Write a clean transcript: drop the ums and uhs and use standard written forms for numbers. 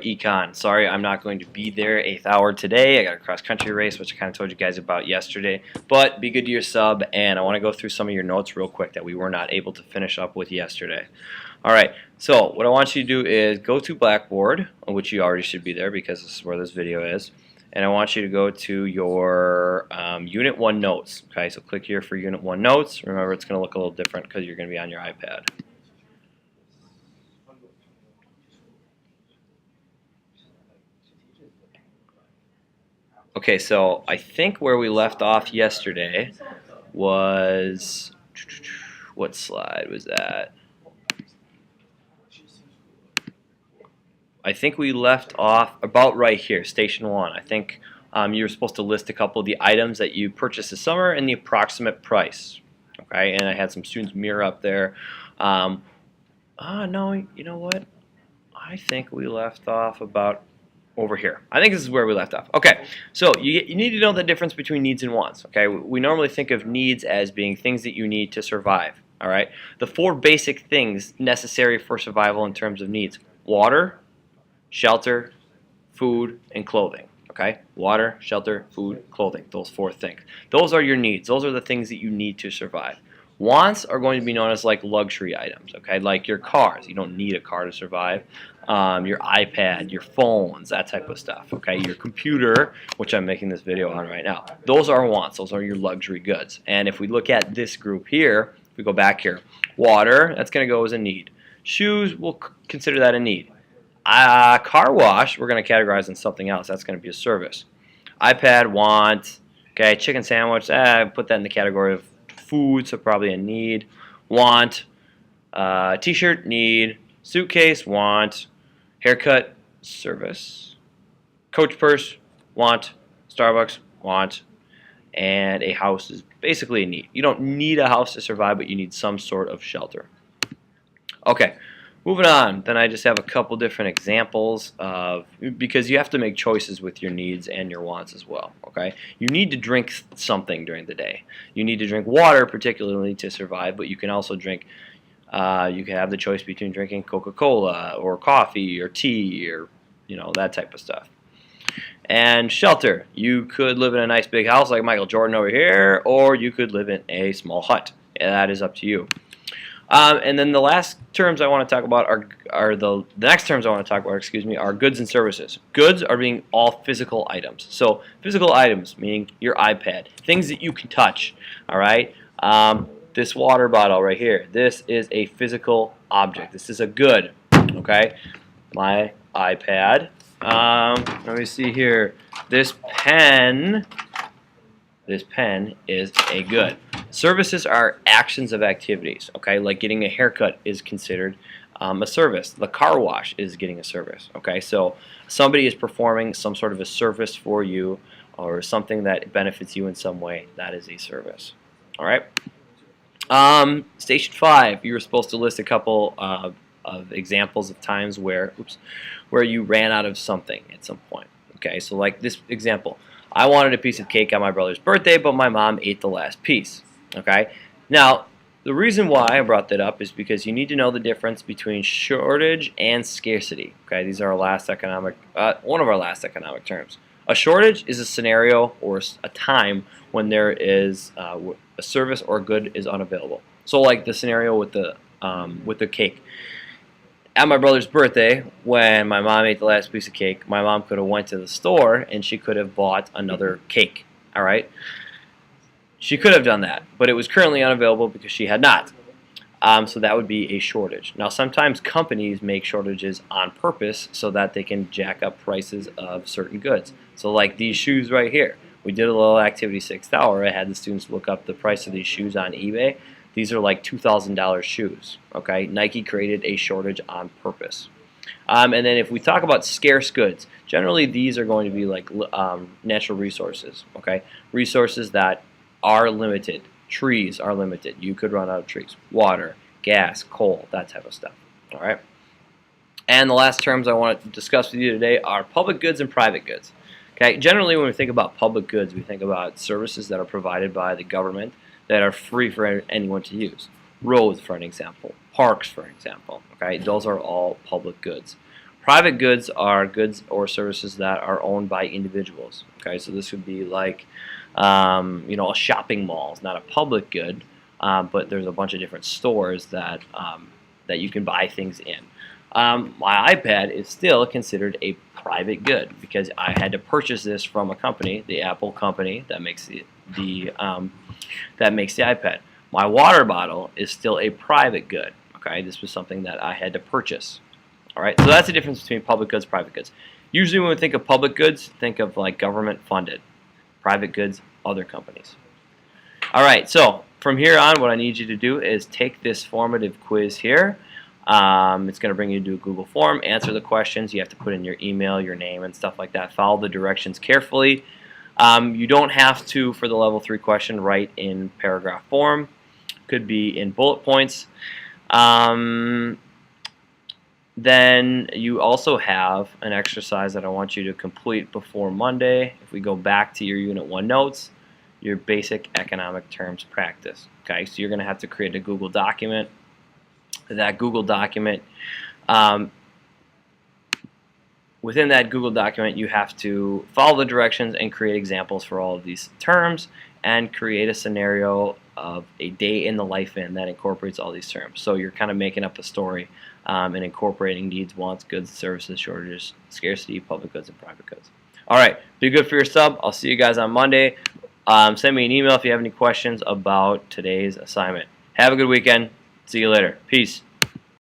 Econ. Sorry, I'm not going to be there 8th hour today. I got a cross-country race, which I kind of told you guys about yesterday. But be good to your sub, and I want to go through some of your notes real quick that we were not able to finish up with yesterday. Alright, so what I want you to do is go to Blackboard, which you already should be there because this is where this video is. And I want you to go to your Unit 1 notes. Okay, so click here for Unit 1 notes. Remember, it's going to look a little different because you're going to be on your iPad. Okay, so I think where we left off yesterday was, what slide was that? I think we left off about right here, Station 1. I think you were supposed to list a couple of the items that you purchased this summer and the approximate price. Okay, and I had some students mirror up there. No, you know what? I think we left off about over here. I think this is where we left off. Okay, so you need to know the difference between needs and wants. Okay, we normally think of needs as being things that you need to survive. All right, the four basic things necessary for survival in terms of needs: water, shelter, food, and clothing. Okay, water, shelter, food, clothing. Those four things. Those are your needs. Those are the things that you need to survive. Wants are going to be known as like luxury items, okay, like your cars. You don't need a car to survive. Your iPad, your phones, that type of stuff, okay, your computer, which I'm making this video on right now. Those are wants. Those are your luxury goods. And if we look at this group here, if we go back here, water, that's going to go as a need. Shoes, we'll consider that a need. Car wash, we're going to categorize in something else. That's going to be a service. iPad, want. Okay, chicken sandwich, put that in the category of food, so probably a need. Want. T-shirt, need. Suitcase, want. Haircut, service. Coach purse, want. Starbucks, want. And a house is basically a need. You don't need a house to survive, but you need some sort of shelter. Okay, moving on. Then I just have a couple different examples of, because you have to make choices with your needs and your wants as well. Okay, you need to drink something during the day. You need to drink water, particularly to survive, but you can also drink. You can have the choice between drinking Coca-Cola or coffee or tea or that type of stuff. And shelter. You could live in a nice big house like Michael Jordan over here, or you could live in a small hut. That is up to you. And then the last terms I want to talk about are the next terms I want to talk about, are goods and services. Goods are being all physical items. So physical items meaning your iPad, things that you can touch. All right. This water bottle right here. This is a physical object. This is a good. Okay. My iPad. Let me see here. This pen is a good. Services are actions of activities, okay? Like getting a haircut is considered a service. The car wash is getting a service, okay? So somebody is performing some sort of a service for you or something that benefits you in some way. That is a service, all right? Station 5, you were supposed to list a couple of examples of times where you ran out of something at some point, okay? So like this example. I wanted a piece of cake on my brother's birthday, but my mom ate the last piece. Okay. Now, the reason why I brought that up is because you need to know the difference between shortage and scarcity. Okay. These are our last economic, one of our last economic terms. A shortage is a scenario or a time when there is a service or good is unavailable. So, like the scenario with the cake. At my brother's birthday, when my mom ate the last piece of cake, my mom could have went to the store and she could have bought another cake. All right, she could have done that, but it was currently unavailable because she had not. So that would be a shortage. Now, sometimes companies make shortages on purpose so that they can jack up prices of certain goods. So, like these shoes right here, we did a little activity 6th hour. I had the students look up the price of these shoes on eBay. These are like $2,000 shoes. Okay, Nike created a shortage on purpose. And then if we talk about scarce goods, generally these are going to be like natural resources. Okay, resources that are limited. Trees are limited. You could run out of trees. Water, gas, coal, that type of stuff. All right. And the last terms I want to discuss with you today are public goods and private goods. Okay, generally when we think about public goods, we think about services that are provided by the government that are free for anyone to use. Roads, for an example. Parks, for example. Okay, those are all public goods. Private goods are goods or services that are owned by individuals. Okay, so this would be like, a shopping mall is not a public good, but there's a bunch of different stores that you can buy things in. My iPad is still considered a private good because I had to purchase this from a company, the Apple company that makes the iPad. My water bottle is still a private good. Okay, this was something that I had to purchase. All right, so that's the difference between public goods and private goods. Usually when we think of public goods, think of like government funded. Private goods, other companies. All right, so from here on, what I need you to do is take this formative quiz here. It's going to bring you to a Google form, answer the questions. You have to put in your email, your name, and stuff like that. Follow the directions carefully. You don't have to, for the level 3 question, write in paragraph form. Could be in bullet points. Then you also have an exercise that I want you to complete before Monday. If we go back to your Unit 1 notes, your basic economic terms practice. Okay, so you're going to have to create a Google document. That Google document, within that Google document, you have to follow the directions and create examples for all of these terms and create a scenario of a day in the life in that incorporates all these terms. So you're kind of making up a story and incorporating needs, wants, goods, services, shortages, scarcity, public goods, and private goods. All right, be good for your sub. I'll see you guys on Monday. Send me an email if you have any questions about today's assignment. Have a good weekend. See you later. Peace.